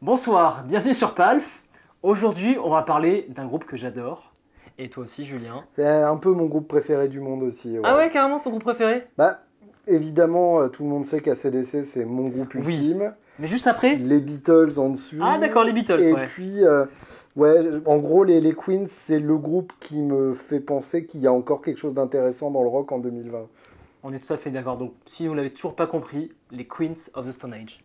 Bonsoir, bienvenue sur Palf. Aujourd'hui, on va parler d'un groupe que j'adore. Et toi aussi, Julien. C'est un peu mon groupe préféré du monde aussi. Ah ouais, carrément, ton groupe préféré? Bah, évidemment, tout le monde sait qu'ACDC, c'est mon groupe Oui. ultime. Mais juste après? Les Beatles en dessus. Ah d'accord, les Beatles, Et ouais. puis, en gros, les Queens, c'est le groupe qui me fait penser qu'il y a encore quelque chose d'intéressant dans le rock en 2020. On est tout à fait d'accord. Donc, si vous l'avez toujours pas compris, les Queens of the Stone Age.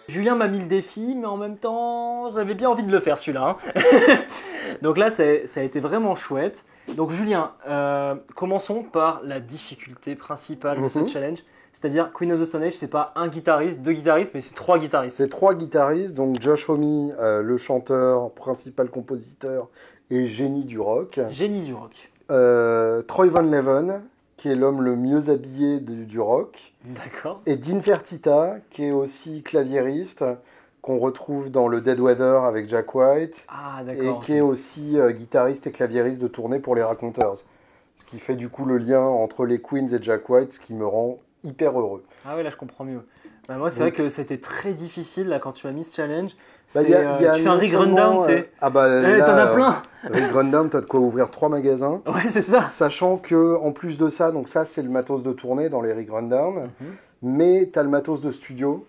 Julien m'a mis le défi, mais en même temps, j'avais bien envie de le faire celui-là. Hein. Donc là, ça a été vraiment chouette. Donc Julien, commençons par la difficulté principale de ce challenge. C'est-à-dire, Queen of the Stone Age, c'est pas un guitariste, deux guitaristes, mais c'est trois guitaristes. C'est trois guitaristes, donc Josh Homme, le chanteur, principal compositeur et génie du rock. Génie du rock. Troy Van Leeuwen, qui est l'homme le mieux habillé du rock. D'accord. Et Dean Fertita, qui est aussi claviériste, qu'on retrouve dans le Dead Weather avec Jack White. Ah, d'accord. Et qui est aussi guitariste et claviériste de tournée pour les Raconteurs. Ce qui fait du coup le lien entre les Queens et Jack White, ce qui me rend hyper heureux. Ah ouais, là je comprends mieux. Bah, moi, c'est vrai que c'était très difficile là, quand tu as mis ce challenge. Bah, Tu fais un rig rundown, tu sais. Ah bah, T'en as plein. Rig rundown, t'as de quoi ouvrir 3 magasins. Ouais, c'est ça. Sachant que en plus de ça, donc ça c'est le matos de tournée dans les rig rundown, mais t'as le matos de studio.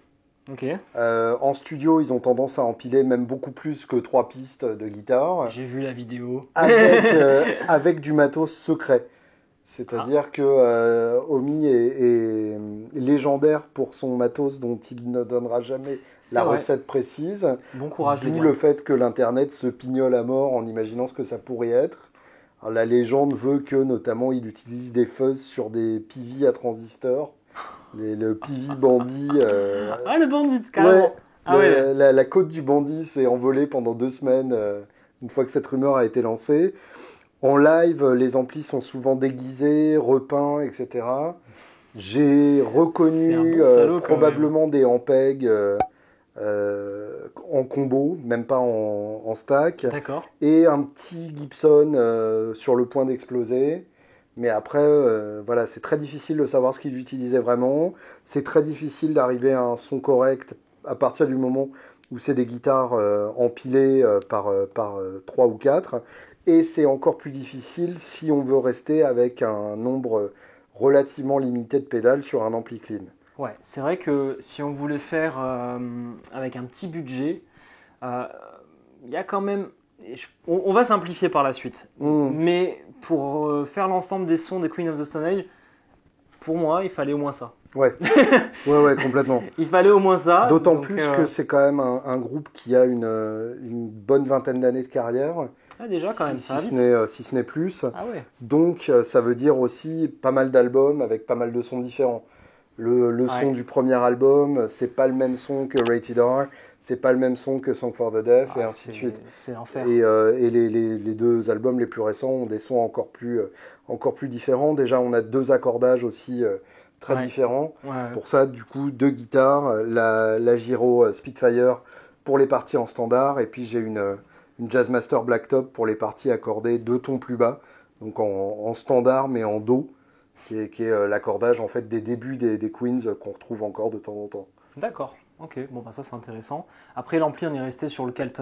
Ok. En studio, ils ont tendance à empiler même beaucoup plus que 3 pistes de guitare. J'ai vu la vidéo. Avec du matos secret. C'est-à-dire que Omi est légendaire pour son matos dont il ne donnera jamais la recette précise. Bon courage, les D'où gars. le fait que l'Internet se pignole à mort en imaginant ce que ça pourrait être. Alors, la légende veut que, notamment, il utilise des fuzz sur des PV à transistors. Le PV bandit. Ah, le bandit, carrément. Ouais, la côte du bandit s'est envolée pendant 2 semaines, une fois que cette rumeur a été lancée. En live, les amplis sont souvent déguisés, repeints, etc. J'ai reconnu probablement des Ampeg en combo, même pas en stack. D'accord. Et un petit Gibson sur le point d'exploser. Mais après, voilà, c'est très difficile de savoir ce qu'ils utilisaient vraiment. C'est très difficile d'arriver à un son correct à partir du moment où c'est des guitares empilées par 3 ou 4. Et c'est encore plus difficile si on veut rester avec un nombre relativement limité de pédales sur un ampli clean. Ouais, c'est vrai que si on voulait faire avec un petit budget, il y a quand même... On va simplifier par la suite. Mais pour faire l'ensemble des sons des Queen of the Stone Age, pour moi, il fallait au moins ça. Ouais, complètement. Il fallait au moins ça. D'autant plus que c'est quand même un groupe qui a une bonne vingtaine d'années de carrière. Ah, déjà, quand même, ça va si ce n'est plus. Ah ouais. Donc, ça veut dire aussi pas mal d'albums avec pas mal de sons différents. Le son du premier album, c'est pas le même son que Rated R, c'est pas le même son que Song for the Deaf, et ainsi de suite. C'est l'enfer. Et les 2 albums les plus récents ont des sons encore plus différents. Déjà, on a 2 accordages aussi très différents. Ouais. Pour ça, du coup, 2 guitares, la Giro Spitfire pour les parties en standard, et puis j'ai une Jazzmaster Blacktop pour les parties accordées 2 tons plus bas, donc en standard mais en Do, qui est l'accordage en fait des débuts des Queens qu'on retrouve encore de temps en temps. D'accord, ok, bon bah ça c'est intéressant. Après l'ampli, on est resté sur le Celt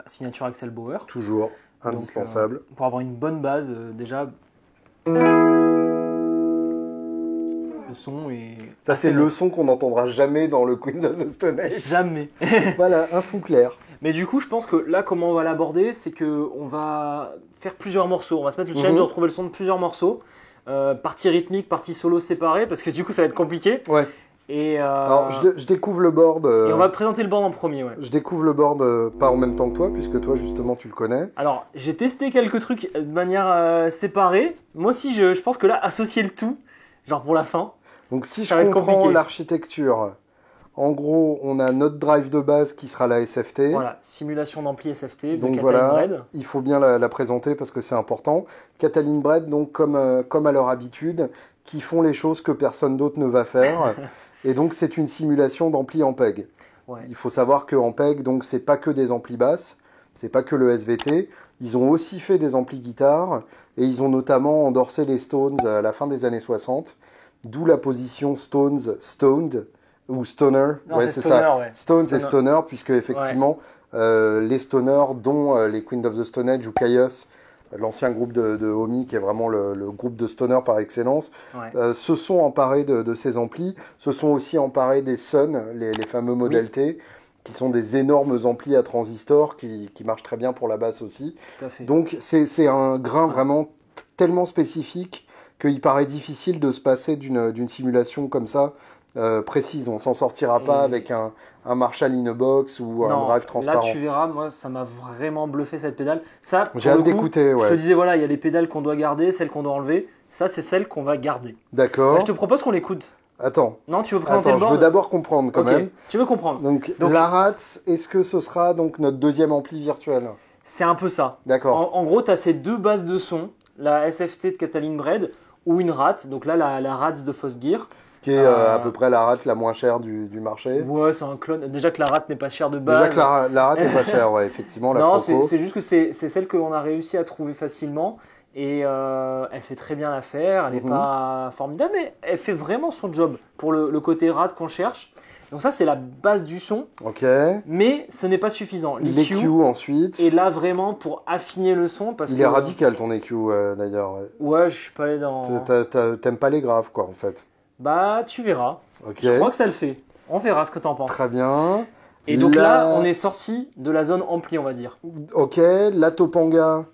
Signature Axel Bauer. Toujours indispensable. Donc, pour avoir une bonne base, déjà, le son est... Ça c'est le son qu'on n'entendra jamais dans le Queen of the Stone Age. Jamais. Voilà, un son clair. Mais du coup, je pense que là, comment on va l'aborder, c'est qu'on va faire plusieurs morceaux. On va se mettre le challenge de retrouver le son de plusieurs morceaux. Partie rythmique, partie solo séparée, parce que du coup, ça va être compliqué. Ouais. Et alors, je découvre le board. Et on va présenter le board en premier, ouais. Je découvre le board pas en même temps que toi, puisque toi, justement, tu le connais. Alors, j'ai testé quelques trucs de manière séparée. Moi aussi, je pense que là, associer le tout, genre pour la fin. Donc, si je comprends l'architecture, en gros, on a notre drive de base qui sera la SFT. Voilà, simulation d'ampli SFT. Donc de voilà, Bread. il faut bien la présenter parce que c'est important. Catalin Bread, donc comme à leur habitude, qui font les choses que personne d'autre ne va faire. Et donc c'est une simulation d'ampli Ampeg. Ouais. Il faut savoir que Ampeg, donc c'est pas que des amplis basses, c'est pas que le SVT. Ils ont aussi fait des amplis guitare et ils ont notamment endorsé les Stones à la fin des années 60, d'où la position Stones Stoned ou Stoner. Non, Ouais, c'est c'est ça. Stoner, ouais. Stones et Stoner, puisque effectivement, les Stoners, dont les Queens of the Stone Age ou Kyuss, l'ancien groupe de Homi, qui est vraiment le groupe de Stoner par excellence, se sont emparés de ces amplis, se sont aussi emparés des Sun, les fameux Model T, qui sont des énormes amplis à transistors qui marchent très bien pour la basse aussi. Tout à fait. Donc c'est un grain vraiment tellement spécifique qu'il paraît difficile de se passer d'une simulation comme ça précise. On s'en sortira pas avec un Marshall in a box ou un drive transparent. Là tu verras, moi ça m'a vraiment bluffé cette pédale. Ça, j'ai hâte d'écouter. Je te disais voilà, il y a les pédales qu'on doit garder, celles qu'on doit enlever. Ça c'est celles qu'on va garder. D'accord. Là, je te propose qu'on l'écoute. Attends. Non, tu veux présenter le board ? Je veux d'abord comprendre quand même. Tu veux comprendre. Donc la RATS, est-ce que ce sera donc notre deuxième ampli virtuel ? C'est un peu ça. D'accord. En gros, tu as ces deux bases de son, la SFT de Catalin Bred ou une RAT, donc là la RATS de Fossgear. Qui est à peu près la RAT la moins chère du marché. Ouais, c'est un clone. Déjà que la RAT n'est pas chère de base. Déjà que la RAT n'est pas chère, ouais, effectivement. Non, c'est juste que c'est celle qu'on a réussi à trouver facilement. Et elle fait très bien l'affaire, elle n'est pas formidable, mais elle fait vraiment son job pour le côté RAT qu'on cherche. Donc ça, c'est la base du son. Ok. Mais ce n'est pas suffisant. L'EQ ensuite. Et là, vraiment, pour affiner le son. Il est radical ton EQ d'ailleurs. Ouais, je suis pas allé dans... T'aimes pas les graves, quoi, en fait. Bah, tu verras. Ok. Je crois que ça le fait. On verra ce que t'en penses. Très bien. Et donc là, on est sorti de la zone ampli, on va dire. Ok, la Topanga...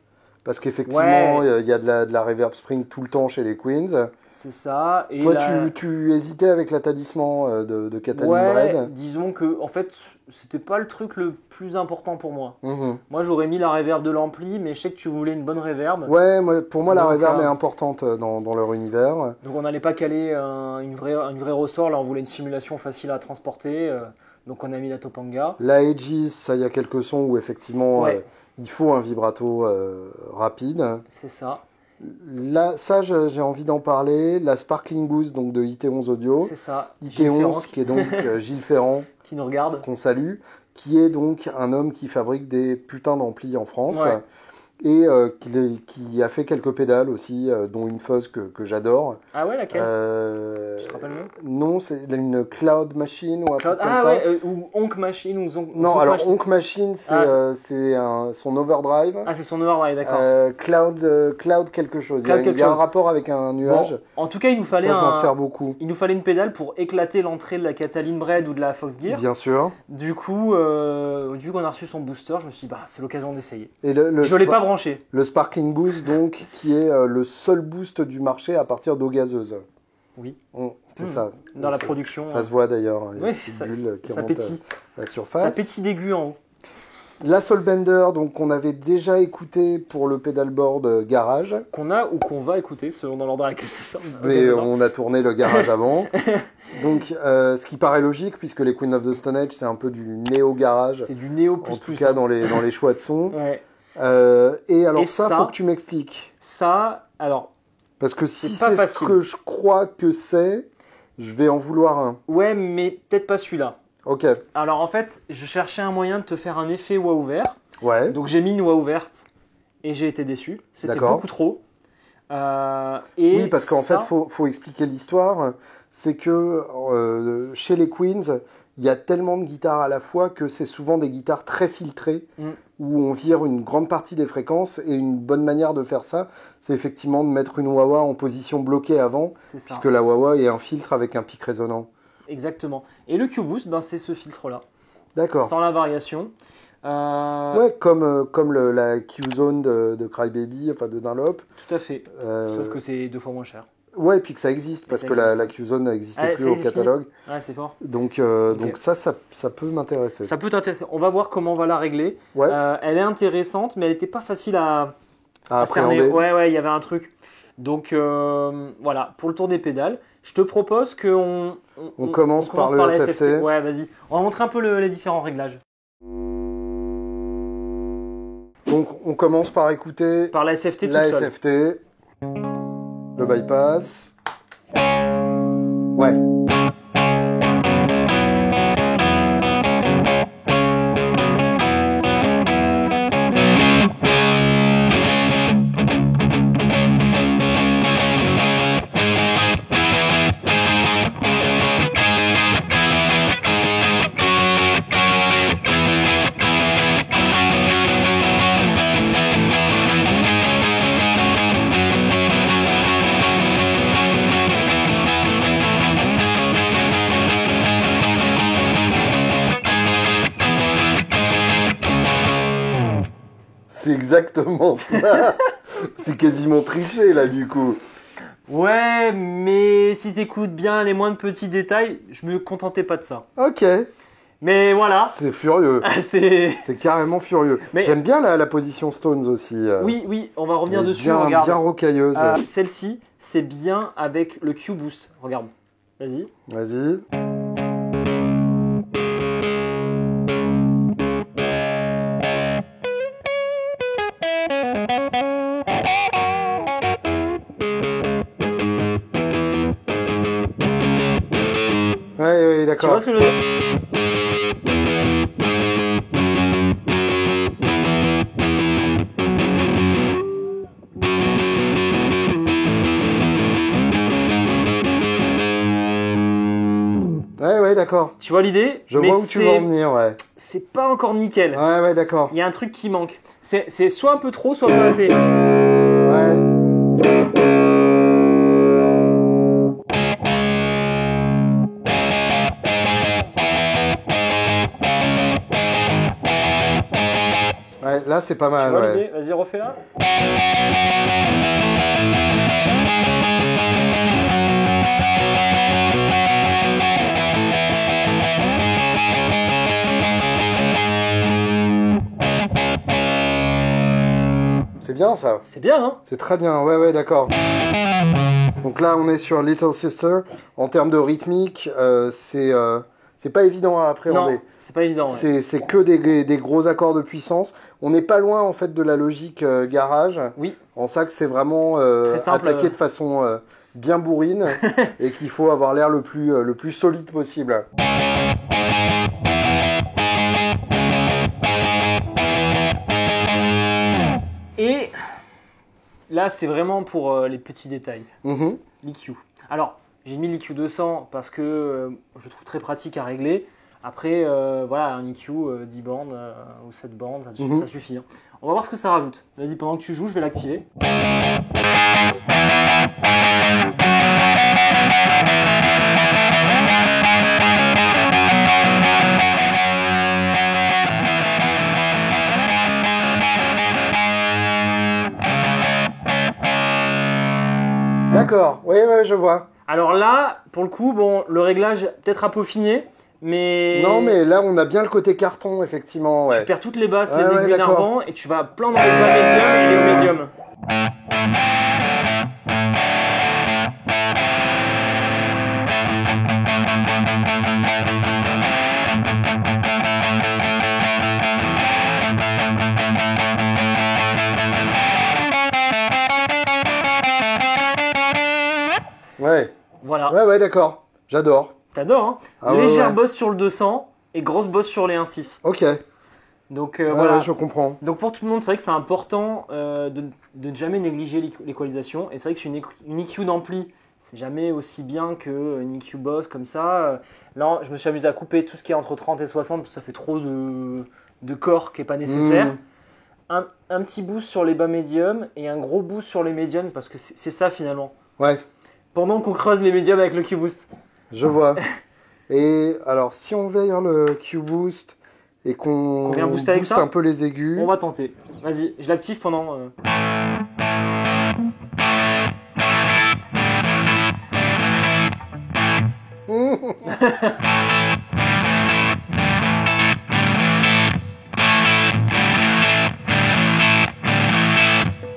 Parce qu'effectivement, il y a de la reverb spring tout le temps chez les Queens. C'est ça. Et toi, tu hésitais avec l'attardissement de Catalin Bred. Disons que en fait, c'était pas le truc le plus important pour moi. Moi, j'aurais mis la reverb de l'ampli, mais je sais que tu voulais une bonne reverb. Ouais, pour moi, la reverb est importante dans leur univers. Donc, on n'allait pas caler une vraie ressort. Là, on voulait une simulation facile à transporter. Donc, on a mis la Topanga. La Aegis, ça, il y a quelques sons où effectivement... il faut un vibrato rapide. C'est ça. Là, ça, j'ai envie d'en parler. La Sparkling Boost donc de IT11 Audio. C'est ça. IT11, qui est donc Gilles Ferrand. Qui nous regarde. Qu'on salue. Qui est donc un homme qui fabrique des putains d'amplis en France. Ouais. Et qui a fait quelques pédales aussi, dont une fuzz que j'adore. Ah ouais, laquelle tu te rappelles mieux ? Non, c'est une Cloud Machine ou un truc comme ça. Ouais, ou Onk Machine ou Zonk. Non, alors Onk Machine, c'est son overdrive. Ah, c'est son overdrive, d'accord. Cloud quelque chose. Il y a un rapport avec un nuage. Bon, en tout cas, il nous fallait ça, je m'en sers beaucoup. Il nous fallait une pédale pour éclater l'entrée de la Catalin Bred ou de la Foxgear. Bien sûr. Du coup, vu qu'on a reçu son booster, je me suis dit, c'est l'occasion d'essayer. Et je l'ai pas branché. Le Sparkling Boost, donc, qui est le seul boost du marché à partir d'eau gazeuse. Oui. C'est ça. Dans la production. Ça se voit d'ailleurs. Oui, ça pétille. La surface. Ça pétille d'aigu en haut. La Soulbender, donc qu'on avait déjà écouté pour le pedalboard garage. Qu'on a ou qu'on va écouter, selon dans l'ordre à laquelle ça sort. Mais on a tourné le garage avant. Donc, ce qui paraît logique, puisque les Queens of the Stone Age, c'est un peu du néo-garage. C'est du néo plus en tout cas, dans les choix de son. Ouais. Et alors ça, faut que tu m'expliques. Ça, alors... Parce que si c'est ce que je crois que c'est, je vais en vouloir un. Ouais, mais peut-être pas celui-là. Ok. Alors en fait, je cherchais un moyen de te faire un effet voix ouvert. Ouais. Donc j'ai mis une voix ouverte et j'ai été déçu. C'était beaucoup trop. Oui, parce qu'en fait, faut expliquer l'histoire. C'est que chez les Queens, il y a tellement de guitares à la fois que c'est souvent des guitares très filtrées où on vire une grande partie des fréquences. Et une bonne manière de faire ça, c'est effectivement de mettre une wah-wah en position bloquée avant, puisque la wah-wah est un filtre avec un pic résonant. Exactement. Et le Q-Boost, c'est ce filtre-là. D'accord. Sans la variation. Ouais, comme la Q-Zone de Crybaby, enfin de Dunlop. Tout à fait. Sauf que c'est 2 fois moins cher. Ouais, et puis que ça existe, parce que la Q-Zone n'existait plus au catalogue. Ouais, c'est fort. Donc ça peut m'intéresser. Ça peut t'intéresser. On va voir comment on va la régler. Ouais. Elle est intéressante, mais elle n'était pas facile à appréhender. cerner. Ouais, il y avait un truc. Donc voilà, pour le tour des pédales, je te propose qu'on commence par le SFT. Ouais, vas-y. On va montrer un peu les différents réglages. Donc on commence par écouter par la SFT toute la seule. SFT, le bypass. Ouais. C'est exactement ça. C'est quasiment triché là du coup. Ouais, mais si t'écoutes bien les moindres petits détails, je me contentais pas de ça. Ok. Mais voilà. C'est furieux. C'est carrément furieux. Mais... J'aime bien la position Stones aussi. Oui, on va revenir dessus. Bien, regarde. bien rocailleuse. Celle-ci, c'est bien avec le Q-Boost. Regarde. Vas-y. Vas-y. Ouais, d'accord. Tu vois ce que je veux dire? Ouais, d'accord. Tu vois l'idée? Je vois où tu veux en venir, ouais. C'est pas encore nickel. Ouais, d'accord. Il y a un truc qui manque. C'est soit un peu trop, soit pas assez. Ouais. Ouais, là c'est pas mal. Tu vois ouais. l'idée? Vas-y, refais-la. C'est bien ça. C'est bien, hein? C'est très bien, ouais, d'accord. Donc là, on est sur Little Sister. En termes de rythmique, c'est pas évident à appréhender. Non, c'est pas évident. Ouais. C'est que des gros accords de puissance. On n'est pas loin en fait de la logique garage. Oui. En ça que c'est vraiment Très simple, attaqué de façon bien bourrine et qu'il faut avoir l'air le plus solide possible. Et là, c'est vraiment pour les petits détails. Mm-hmm. L'EQ. Alors, j'ai mis l'EQ 200 parce que je trouve très pratique à régler. Après, voilà, un EQ 10 bandes ou 7 bandes, ça suffit. Hein. On va voir ce que ça rajoute. Vas-y, pendant que tu joues, je vais l'activer. D'accord, oui, je vois. Alors là, pour le coup, bon, le réglage peut-être à peaufiner, mais... Non, mais là, on a bien le côté carton, effectivement. Ouais. Tu perds toutes les basses, Ouais, les aiguilles d'accord. énervants, et tu vas plein dans les bas médium et les hauts médium. Ouais. Voilà. Ouais, d'accord. J'adore. T'adores, hein? Ah Légère ouais. bosse sur le 200 et grosse bosse sur les 1.6. Ok. Donc Ouais, voilà. ouais, je comprends. Donc pour tout le monde, c'est vrai que c'est important de ne jamais négliger l'équalisation. Et c'est vrai que une EQ d'ampli, c'est jamais aussi bien qu'une EQ Boss comme ça. Là, je me suis amusé à couper tout ce qui est entre 30 et 60 parce que ça fait trop de corps qui n'est pas nécessaire. Un petit boost sur les bas médiums et un gros boost sur les médiums parce que c'est ça finalement. Ouais, Pendant qu'on creuse les médiums avec le Q-Boost. je vois. Et alors, si on vers le Q-Boost et qu'on vient booster avec booste ça un peu les aigus. On va tenter. Vas-y, je l'active pendant...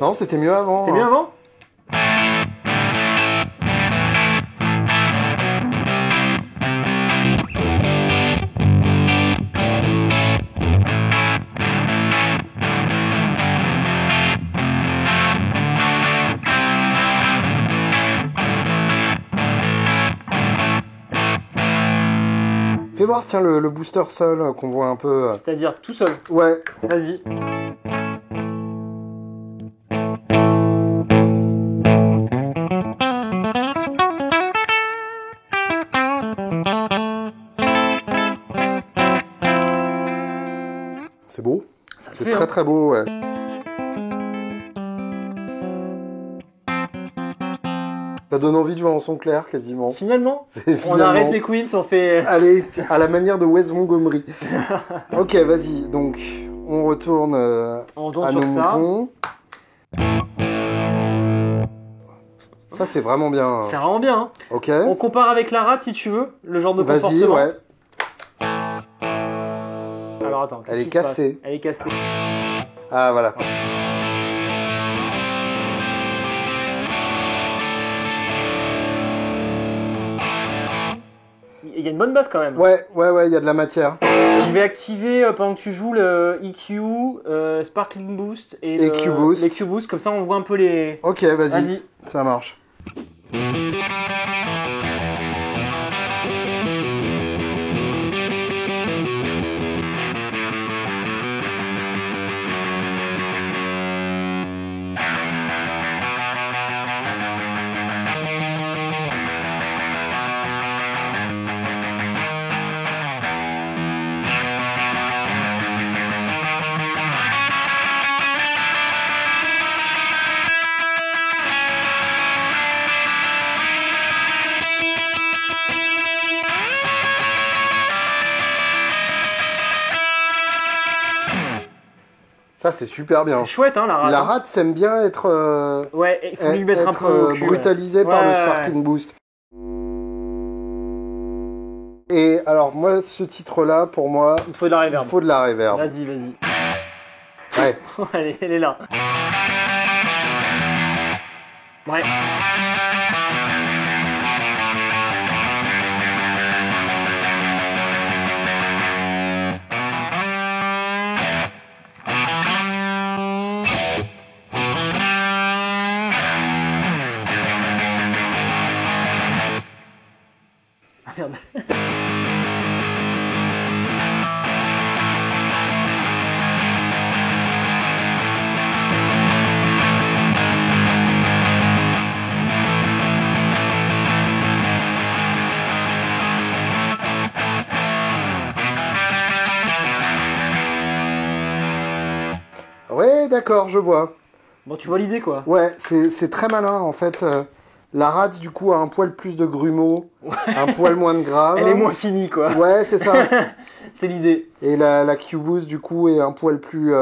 Non, c'était mieux avant. C'était mieux avant? Fais voir, tiens, le booster seul qu'on voit un peu. C'est-à-dire tout seul. Ouais. Vas-y. C'est beau. Ça le C'est fait, très hein. très beau, ouais. Ça donne envie de jouer en son clair, quasiment. Finalement, Finalement. on arrête les Queens, on fait... Allez, à la manière de Wes Montgomery. Ok, vas-y. Donc, on retourne On retourne à sur nos ça. moutons. Ça, c'est vraiment bien. C'est vraiment bien. Hein. Ok. On compare avec la rate si tu veux, le genre de Vas-y, comportement. ouais. Alors attends, qu'est-ce Elle est qui se passe cassée. Elle est cassée. Ah, voilà. Il y a une bonne basse quand même. Ouais, il y a de la matière. Je vais activer pendant que tu joues le EQ, Sparkling Boost et le EQ Boost. l'EQ Boost, comme ça on voit un peu les... Ok, vas-y. Vas-y. Ça marche. Ça, c'est super bien. C'est chouette hein la rate. La hein. rate s'aime bien être, Ouais, il faut lui mettre un être, peu au cul. brutalisée par Ouais, le ouais, Sparkling Boost. Et alors, moi, ce titre-là, pour moi, Il te faut de la il reverb. faut de la reverb. Vas-y, vas-y. Ouais. Elle est là. Ouais. Ah, merde. Ouais, d'accord, je vois. Bon, tu vois l'idée quoi. Ouais, c'est très malin, en fait. La rate, du coup, a un poil plus de grumeaux, un poil moins de grave. Elle est moins finie quoi. Ouais, c'est ça. C'est l'idée. Et la Q-Boost, du coup, est un poil plus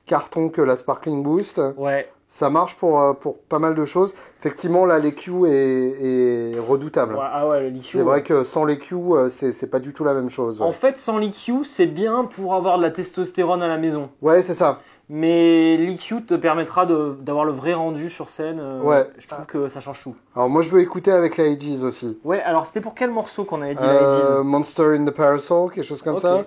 carton que la Sparkling Boost. Ouais. Ça marche pour pas mal de choses. Effectivement, là, l'EQ est redoutable. Ouais, ah ouais, le l'EQ. C'est vrai que sans l'EQ, c'est pas du tout la même chose. Ouais, En fait, sans l'EQ, c'est bien pour avoir de la testostérone à la maison. ouais, c'est ça. Mais l'EQ te permettra d'avoir le vrai rendu sur scène. Ouais. Je trouve que ça change tout. Alors, moi, je veux écouter avec la Aegis aussi. Ouais, alors c'était pour quel morceau qu'on avait dit la Aegis Monster in the Parasol, quelque chose comme Ok. ça.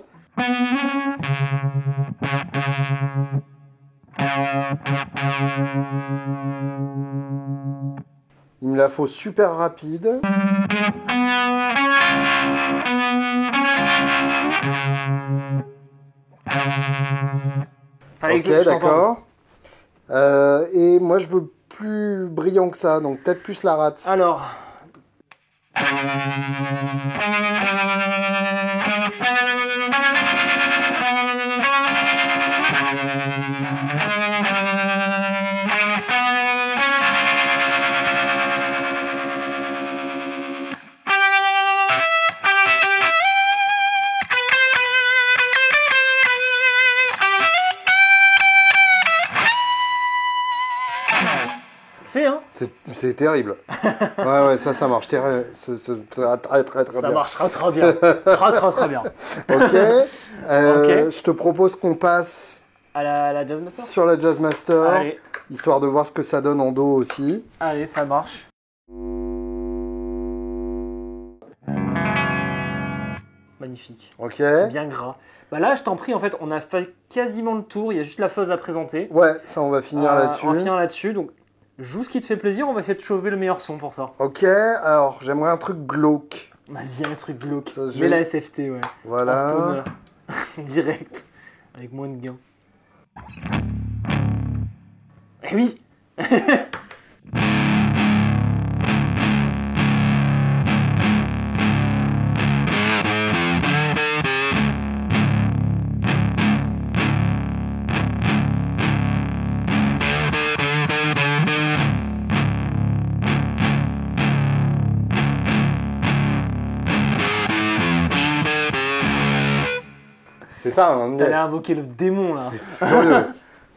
Il me la faut super rapide. Fallait Ok, que je t'entende. d'accord. Et moi, je veux plus brillant que ça, donc peut-être plus la rate. Alors. Fait, hein. C'est terrible. Ouais, ça marche. C'est très Ça bien. marchera très bien. Très bien. Ok. Ok. Je te propose qu'on passe À la Jazz Master. sur la Jazz Master, Allez, histoire de voir ce que ça donne en dos aussi. allez, ça marche. Magnifique. Ok. C'est bien gras. Bah là, je t'en prie, en fait, on a fait quasiment le tour. Il y a juste la fuzz à présenter. Ouais, ça, on va finir là-dessus. On va finir là-dessus. Donc, joue ce qui te fait plaisir. On va essayer de choper le meilleur son pour ça. Ok, alors j'aimerais un truc glauque. Vas-y, un truc glauque. Ça se Mets joue. la SFT, ouais. En Voilà. stoner. Direct. Avec moins de gains. Eh oui. C'est ça, hein, T'allais invoquer le démon, là. c'est furieux.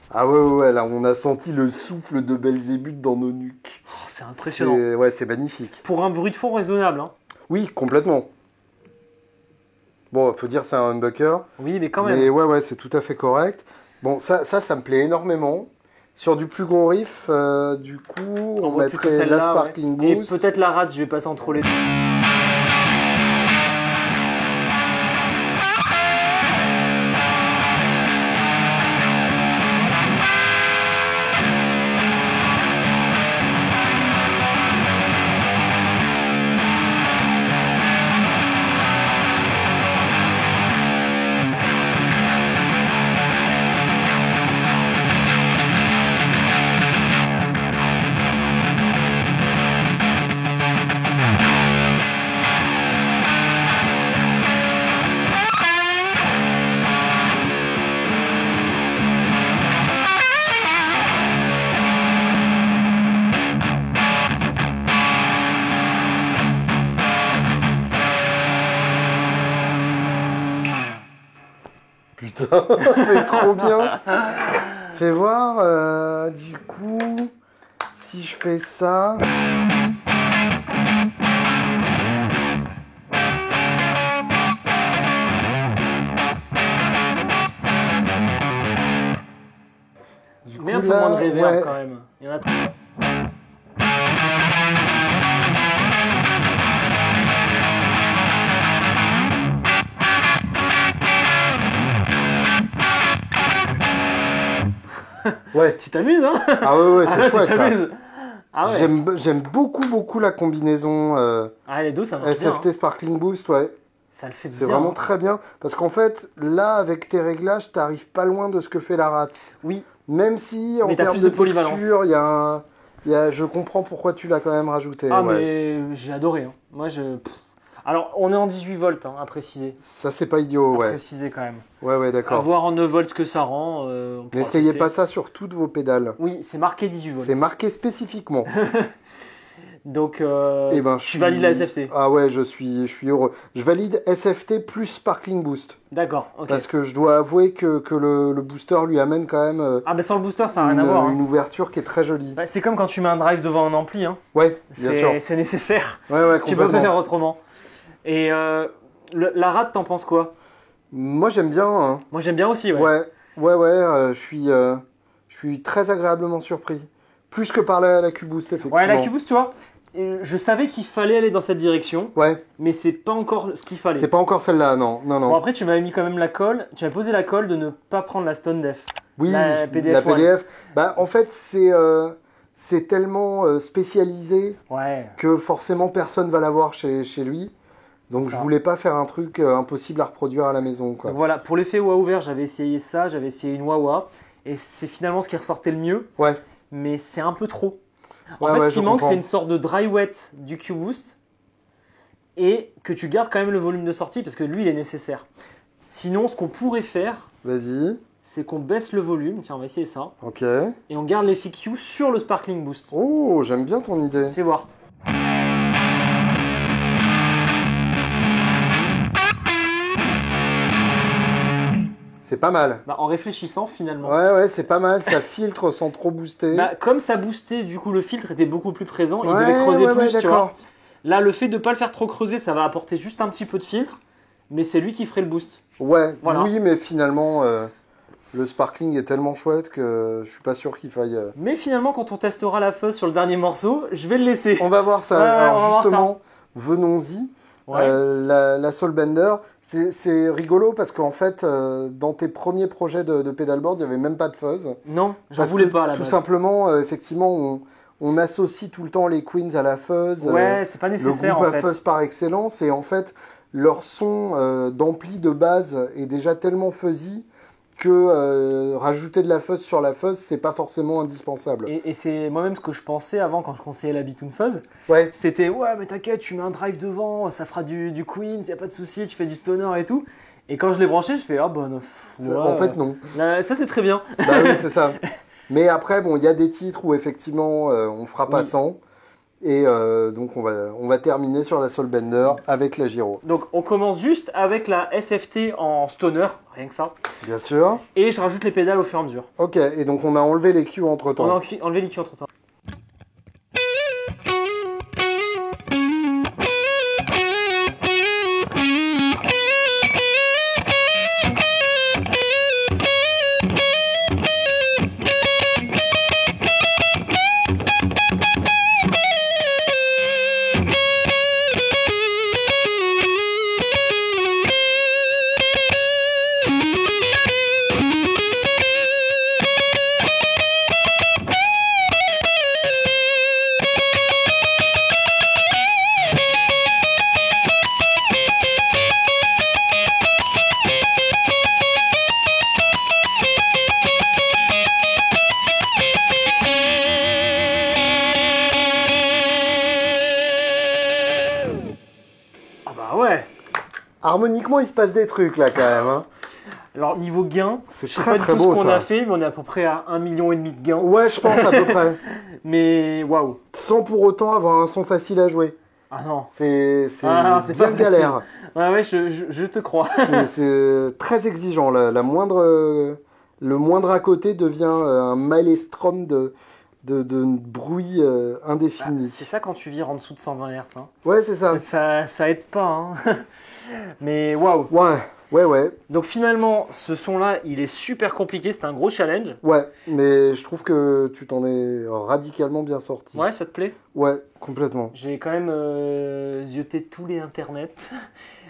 Ah ouais, là, on a senti le souffle de Belzébuth dans nos nuques. Oh, c'est impressionnant. Ouais, c'est magnifique. Pour un bruit de fond raisonnable, hein. Oui, complètement. Bon, faut dire c'est un humbucker. Oui, mais quand même. Mais ouais, c'est tout à fait correct. Bon, ça me plaît énormément. Sur du plus gros riff, du coup, on voit plus que mettrait celle-là, la Sparkling Et Boost. peut-être la rate, je vais passer entre les deux. Putain, c'est trop bien. Fais voir, du coup, si je fais ça. Du Mais un coup, peu moins de là, reverb ouais. quand même. Il y en a trop. Ouais. Tu t'amuses, hein? Ah ouais, c'est Ah, chouette tu ça. t'amuses. Ah ouais. J'aime beaucoup la combinaison Ah, les deux, ça marche bien. SFT Hein. Sparkling Boost, ouais. Ça le fait bien. C'est vraiment hein. très bien. Parce qu'en fait, là, avec tes réglages, t'arrives pas loin de ce que fait la rate. Oui. Même si, en Mais t'as termes plus de de polyvalence. texture, je comprends pourquoi tu l'as quand même rajouté. Ah, ouais. mais j'ai adoré. Hein. Moi, Alors, on est en 18 volts, hein, à préciser. Ça, c'est pas idiot, À ouais. préciser quand même. Ouais, À d'accord. voir en 9 volts ce que ça rend. On pourra N'essayez tester. pas ça sur toutes vos pédales. Oui, c'est marqué 18 volts. C'est marqué spécifiquement. Donc, Eh ben, tu valides la SFT. Ah ouais, je suis heureux. Je valide SFT plus Sparkling Boost. D'accord, ok. Parce que je dois avouer que le booster lui amène quand même Ah, mais sans le booster, ça n'a rien à voir. Hein. une ouverture qui est très jolie. Bah, c'est comme quand tu mets un drive devant un ampli. Hein. Ouais, bien sûr. C'est nécessaire. Ouais, Tu peux pas complètement. faire autrement. Et la rate, t'en penses quoi? Moi, j'aime bien. Hein. Moi, j'aime bien aussi, ouais. Je suis très agréablement surpris. Plus que par la Q-Boost, effectivement. Ouais, la Q-Boost, tu vois, je savais qu'il fallait aller dans cette direction, Ouais, mais c'est pas encore ce qu'il fallait. c'est pas encore celle-là, non. Bon, après, tu m'avais mis quand même la colle, tu m'avais posé la colle de ne pas prendre la Stone Def. Oui, la la PDF. PDF. Bah, en fait, c'est tellement spécialisé Ouais. que forcément personne va l'avoir chez lui. Donc Ça. je voulais pas faire un truc impossible à reproduire à la maison, quoi. Donc voilà, pour l'effet wah ouvert, j'avais essayé ça, j'avais essayé une wah-wah, et c'est finalement ce qui ressortait le mieux, Ouais, mais c'est un peu trop. En Ouais, fait, ouais, ce qui je manque, comprends. c'est une sorte de dry wet du Q-Boost, et que tu gardes quand même le volume de sortie, parce que lui, il est nécessaire. Sinon, ce qu'on pourrait faire, vas-y. c'est qu'on baisse le volume, tiens, on va essayer ça, Ok. et on garde l'effet Q sur le Sparkling Boost. Oh, j'aime bien ton idée. Fais voir. C'est pas mal. Bah, en réfléchissant, finalement. Ouais, c'est pas mal. Ça filtre sans trop booster. Bah, comme ça boostait, du coup, le filtre était beaucoup plus présent, il Ouais, devait creuser ouais, plus, tu vois. d'accord. Là, le fait de ne pas le faire trop creuser, ça va apporter juste un petit peu de filtre, mais c'est lui qui ferait le boost. Ouais, Voilà. oui, mais finalement, le sparkling est tellement chouette que je suis pas sûr qu'il faille. Mais finalement, quand on testera la fuzz sur le dernier morceau, je vais le laisser. On va voir ça. Ouais, on Alors va voir justement, venons-y. Ouais. La Soulbender, c'est rigolo parce qu'en fait, dans tes premiers projets de pedalboard, il n'y avait même pas de fuzz. Non, j'en Parce voulais que, pas à la Tout base. simplement, effectivement, on associe tout le temps les Queens à la fuzz. Ouais, c'est pas le nécessaire groupe en à fait. fuzz par excellence. Et en fait, leur son d'ampli de base est déjà tellement fuzzy que rajouter de la fuzz sur la fuzz, c'est pas forcément indispensable. Et c'est moi-même ce que je pensais avant quand je conseillais la Bitoon Fuzz. Ouais, C'était ouais, mais t'inquiète, tu mets un drive devant, ça fera du Queens, y a pas de souci, tu fais du stoner et tout. Et quand je l'ai branché, je fais ah bon, ouais, en fait, non. là, ça c'est très bien. Bah oui, c'est ça. Mais après, bon, il y a des titres où effectivement, on fera pas Oui. sans. Et donc on va terminer sur la Soulbender avec la Giro. Donc on commence juste avec la SFT en stoner, rien que ça. Bien sûr. Et je rajoute les pédales au fur et à mesure. Ok, et donc on a enlevé les cues entre On a temps. enlevé l'EQ entre temps. Ah bah ouais. Harmoniquement, il se passe des trucs là quand même. Hein. Alors niveau gain, C'est je sais très pas du très tout beau ce qu'on ça. a fait, mais on est à peu près à 1,5 million de gains. Ouais, je pense à peu près. Mais waouh. Sans pour autant avoir un son facile à jouer. Ah non. C'est Ah, c'est bien pas facile. galère. Ouais, je te crois. C'est très exigeant. Le moindre à côté devient un maelstrom de bruit indéfini. C'est ça quand tu vires en dessous de 120 Hz. Hein. Ouais, c'est ça. Ça aide pas. Hein. Mais waouh. Ouais. Donc finalement, ce son-là, il est super compliqué. C'était un gros challenge. Ouais, mais je trouve que tu t'en es radicalement bien sorti. Ouais, ça te plaît? Ouais, complètement. J'ai quand même zioté tous les internets.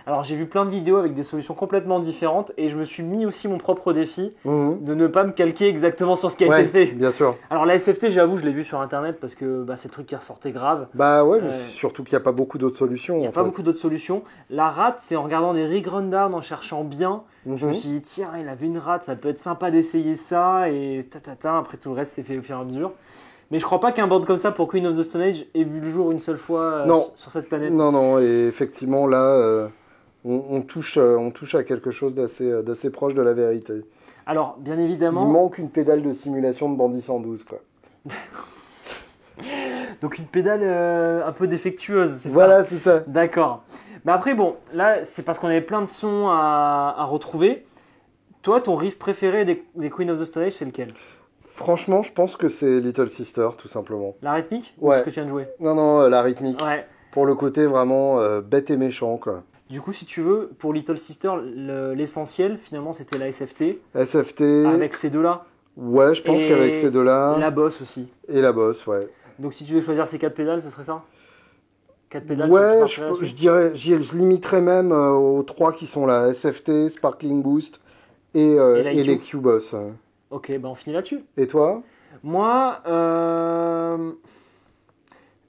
Alors j'ai vu plein de vidéos avec des solutions complètement différentes et je me suis mis aussi mon propre défi Mhm. de ne pas me calquer exactement sur ce qui a Ouais, été fait. bien sûr. Alors la SFT, j'avoue, je l'ai vu sur internet parce que c'est le truc qui ressortait grave. Bah ouais, mais Euh, c'est surtout qu'il n'y a pas beaucoup d'autres solutions. Il n'y a en pas fait. beaucoup d'autres solutions. La rate, c'est en regardant des rig rundown, en cherchant bien. Je me Mhm. suis dit, tiens, il avait une rate, ça peut être sympa d'essayer ça. Et après tout le reste, c'est fait au fur et à mesure. Mais je crois pas qu'un board comme ça pour Queen of the Stone Age ait vu le jour une seule fois Non. sur cette planète. Non, et effectivement, là, on touche à quelque chose d'assez proche de la vérité. Alors, bien Il évidemment, manque une pédale de simulation de Bandit 112, quoi. donc une pédale un peu défectueuse, c'est ça? Voilà, c'est ça. D'accord. Mais après, bon, là, c'est parce qu'on avait plein de sons à retrouver. Toi, ton riff préféré des Queen of the Stone Age, c'est lequel? Franchement, je pense que c'est Little Sister, tout simplement. La rythmique? Ou Ouais. ce que tu viens de jouer? Non, la rythmique. Ouais. Pour le côté vraiment bête et méchant, quoi. Du coup, si tu veux, pour Little Sister, l'essentiel, finalement, c'était la SFT. SFT. Avec ces deux-là. Ouais, je pense Et qu'avec ces deux-là. La bosse aussi. Et la bosse, ouais. Donc, si tu devais choisir ces 4 pédales, ce serait ça? 4 pédales, Ouais, tu partirais je dirais, je limiterais même aux trois qui sont là, SFT, Sparkling Boost et l'IQ. les Q-Boss. Ok, on finit là-dessus. Et toi? Moi,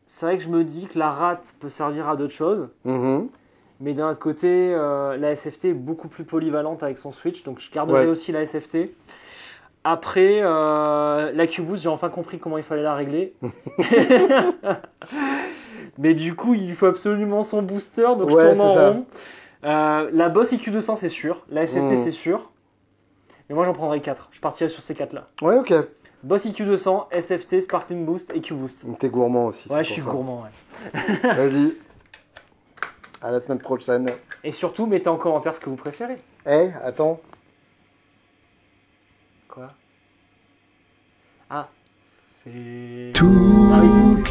c'est vrai que je me dis que la rate peut servir à d'autres choses. Mhm. Mais d'un autre côté, la SFT est beaucoup plus polyvalente avec son switch. Donc, je garderai Ouais. aussi la SFT. Après, la Q-Boost, j'ai enfin compris comment il fallait la régler. Mais du coup, il faut absolument son booster, donc Ouais, je tourne en c'est ça. rond. La Boss IQ200, c'est sûr. La SFT, c'est sûr. Mais moi, j'en prendrai 4. Je partirai sur ces 4-là. Ouais, ok. Boss IQ200, SFT, Sparkling Boost et Q-Boost. T'es gourmand aussi. Ouais, c'est je suis pour ça. gourmand. Ouais. Vas-y. À la semaine prochaine. Et surtout, mettez en commentaire ce que vous préférez. Eh, attends. Quoi? Ah, c'est... Toutes Ah oui, les